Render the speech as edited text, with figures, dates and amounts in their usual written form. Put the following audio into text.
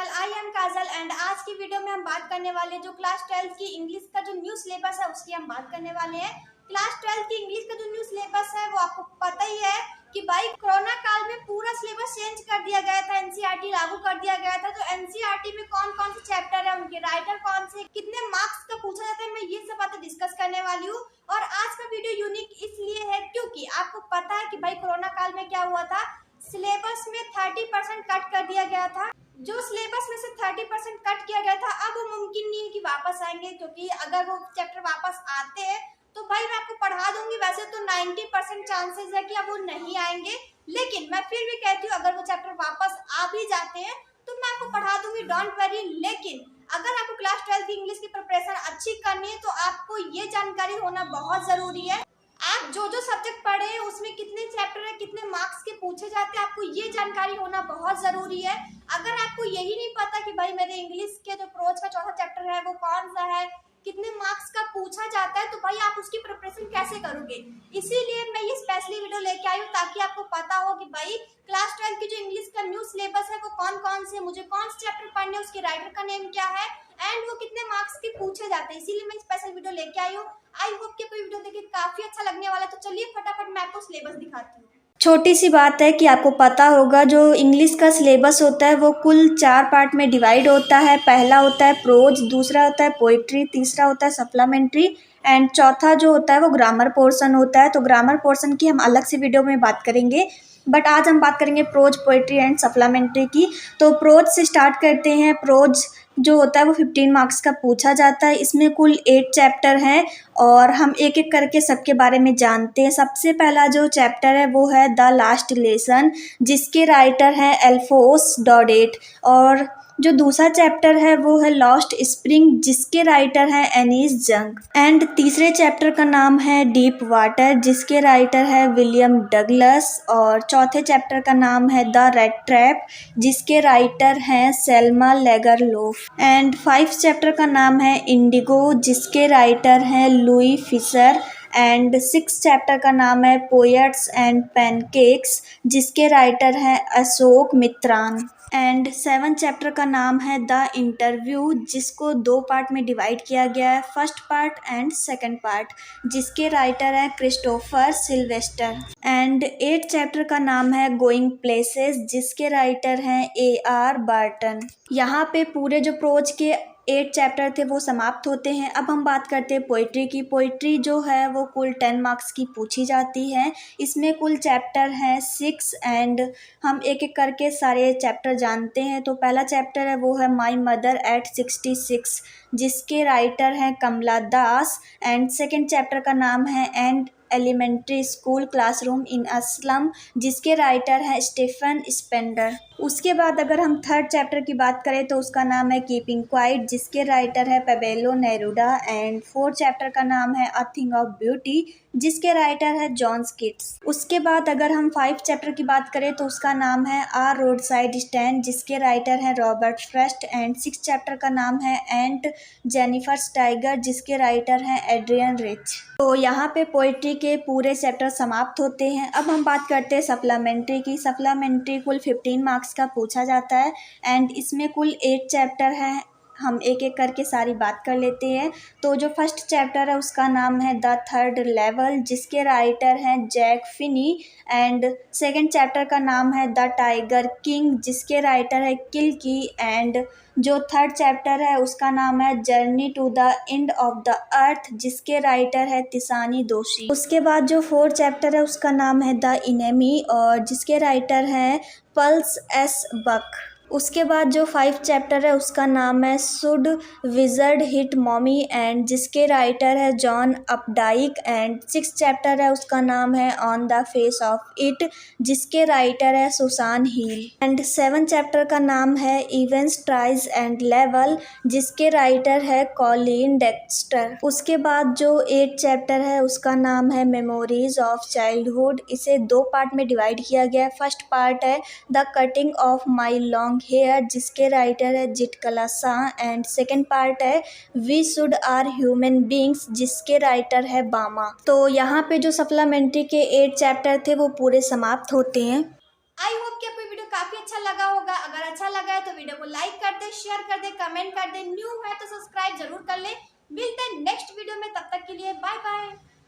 Channel I am Kajal and आज की video में हम बात करने वाले जो क्लास 12 की इंग्लिश का जो न्यू सिलेबस है उसकी हम बात करने वाले हैं। क्लास 12 की इंग्लिश का जो न्यू सिलेबस है वो आपको पता ही है कि भाई कोरोना काल में पूरा सिलेबस चेंज कर दिया गया था, एनसीईआरटी लागू कर दिया गया था। तो एनसीईआरटी में कौन कौन से चैप्टर है, उनके राइटर कौन से, कितने मार्क्स का पूछा जाता है, मैं ये सब बातें डिस्कस करने वाली हूँ। और आज का वीडियो यूनिक इसलिए है क्योंकि आपको पता है कि भाई कोरोना काल में क्या हुआ था, सिलेबस में 30% कट कर दिया गया था। जो सिलेबस में से 30% कट किया गया था अब वो मुमकिन नहीं है कि वापस आएंगे, क्योंकि अगर वो चैप्टर वापस आते हैं तो भाई मैं आपको पढ़ा दूंगी। वैसे तो 90% चांसेस है कि अब वो नहीं आएंगे, लेकिन मैं फिर भी कहती हूँ अगर वो चैप्टर वापस आ भी जाते हैं तो मैं आपको पढ़ा दूंगी, डोंट वरी। लेकिन अगर आपको क्लास 12 की इंग्लिश की प्रिपरेशन अच्छी करनी है तो आपको ये जानकारी होना बहुत जरूरी है। आप जो जो सब्जेक्ट पढ़े हैं उसमें कितने चैप्टर है, कितने मार्क्स के पूछे जाते हैं, आपको ये जानकारी होना बहुत जरूरी है। अगर आपको यही नहीं पता कि भाई मेरे इंग्लिश के जो प्रोज का चौथा चैप्टर है वो कौन सा है, कितने मार्क्स का पूछा जाता है, तो भाई आप उसकी प्रिपरेशन कैसे करोगे। इसीलिए मैं ये स्पेशली वीडियो लेके आई हूँ ताकि आपको पता हो कि भाई क्लास 12 की जो इंग्लिश का न्यू सिलेबस है वो कौन कौन से, मुझे कौन से चैप्टर पढ़ने, उसके राइटर का नेम क्या है एंड वो कितने मार्क्स के पूछे जाते हैं। इसीलिए मैं स्पेशल वीडियो लेके आई हूँ। आई होप कि वीडियो देखिए काफी अच्छा लगने वाला है। तो चलिए फटाफट मैं आपको सिलेबस दिखाती हूँ। छोटी सी बात है कि आपको पता होगा जो इंग्लिश का सिलेबस होता है वो कुल 4 पार्ट में डिवाइड होता है। पहला होता है प्रोज, दूसरा होता है पोइट्री, तीसरा होता है सप्लीमेंट्री एंड चौथा जो होता है वो ग्रामर पोर्शन होता है। तो ग्रामर पोर्शन की हम अलग से वीडियो में बात करेंगे, बट आज हम बात करेंगे प्रोज, पोइट्री एंड सप्लीमेंट्री की। तो प्रोज से स्टार्ट करते हैं। प्रोज जो होता है वो 15 मार्क्स का पूछा जाता है। इसमें कुल 8 चैप्टर हैं और हम एक एक करके सबके बारे में जानते हैं। सबसे पहला जो चैप्टर है वो है द लास्ट लेसन, जिसके राइटर हैं एल्फोस डॉडेट। और जो दूसरा चैप्टर है वो है लॉस्ट स्प्रिंग, जिसके राइटर हैं एनीस जंग। एंड तीसरे चैप्टर का नाम है डीप वाटर, जिसके राइटर है विलियम डगलस। और चौथे चैप्टर का नाम है द रेड ट्रैप, जिसके राइटर हैं सेल्मा लेगरलोफ। एंड 5 चैप्टर का नाम है इंडिगो, जिसके राइटर हैं लुई फिशर। एंड 6 चैप्टर का नाम है पोएट्स एंड पैनकेक्स, जिसके राइटर हैं अशोक मित्रान। एंड 7 चैप्टर का नाम है द इंटरव्यू, जिसको 2 पार्ट में डिवाइड किया गया है, first part and second part, जिसके राइटर हैं क्रिस्टोफर सिल्वेस्टर। एंड 8 चैप्टर का नाम है गोइंग प्लेसेस, जिसके राइटर हैं AR बार्टन। यहाँ पे पूरे जो प्रोज के 8 चैप्टर थे वो समाप्त होते हैं। अब हम बात करते हैं पोइट्री की। पोइट्री जो है वो कुल 10 मार्क्स की पूछी जाती है। इसमें कुल चैप्टर हैं 6 एंड हम एक एक करके सारे चैप्टर जानते हैं। तो पहला चैप्टर है वो है माई मदर एट 66, जिसके राइटर हैं Kamala Das. And second chapter का नाम है and elementary school classroom in a slum, जिसके राइटर हैं स्टीफन स्पेंडर। उसके बाद अगर हम थर्ड चैप्टर की बात करें तो उसका नाम है कीपिंग क्वाइट, जिसके राइटर है पेबेलो नेरुडा। एंड फोर्थ चैप्टर का नाम है अ थिंग ऑफ ब्यूटी, जिसके राइटर है जॉन स्किट्स। उसके बाद अगर हम 5 चैप्टर की बात करें तो उसका नाम है आ रोड साइड स्टैंड, जिसके राइटर हैं रॉबर्ट फ्रस्ट। एंड 6 चैप्टर का नाम है एंड जेनिफर्स टाइगर, जिसके राइटर हैं एड्रियन रिच। तो यहाँ पे पोइट्री के पूरे चैप्टर समाप्त होते हैं। अब हम बात करते हैं सप्लीमेंट्री की। सप्लीमेंट्री कुल 15 मार्क्स का पूछा जाता है एंड इसमें कुल 8 चैप्टर हैं। हम एक एक करके सारी बात कर लेते हैं। तो जो फर्स्ट चैप्टर है उसका नाम है द थर्ड लेवल, जिसके राइटर हैं Jack Finney. And second chapter का नाम है द टाइगर किंग, जिसके राइटर है किल्की। एंड जो थर्ड चैप्टर है उसका नाम है journey to the end of the earth, जिसके राइटर है तिसानी दोषी। उसके बाद जो फोर्थ चैप्टर है उसका नाम है द इनेमी और जिसके राइटर हैं पल्स एस बक। उसके बाद जो 5 चैप्टर है उसका नाम है should wizard hit mommy and जिसके राइटर है जॉन अपडाइक। एंड 6 चैप्टर है उसका नाम है on the face of it, जिसके राइटर है सुसान हील। एंड 7 चैप्टर का नाम है इवेंट्स ट्राइज एंड लेवल, जिसके राइटर है कॉलिन डेक्स्टर। उसके बाद जो 8 चैप्टर है उसका नाम है मेमोरीज ऑफ चाइल्डहुड। इसे 2 पार्ट में डिवाइड किया गया है। फर्स्ट पार्ट है the cutting of my long hair, जिसके राइटर है Zitkala Sa. And second part है we should are human beings, जिसके राइटर है बामा। तो यहाँ पे जो सप्लीमेंट्री के 8 चैप्टर थे वो पूरे समाप्त होते हैं। आई होप कि आपको वीडियो काफी अच्छा लगा होगा। अगर अच्छा लगा है तो वीडियो को लाइक कर दे, शेयर कर दे, कमेंट कर दे, न्यू है तो सब्सक्राइब जरूर कर ले। मिलते हैं नेक्स्ट वीडियो में, तब तक के लिए बाय बाय।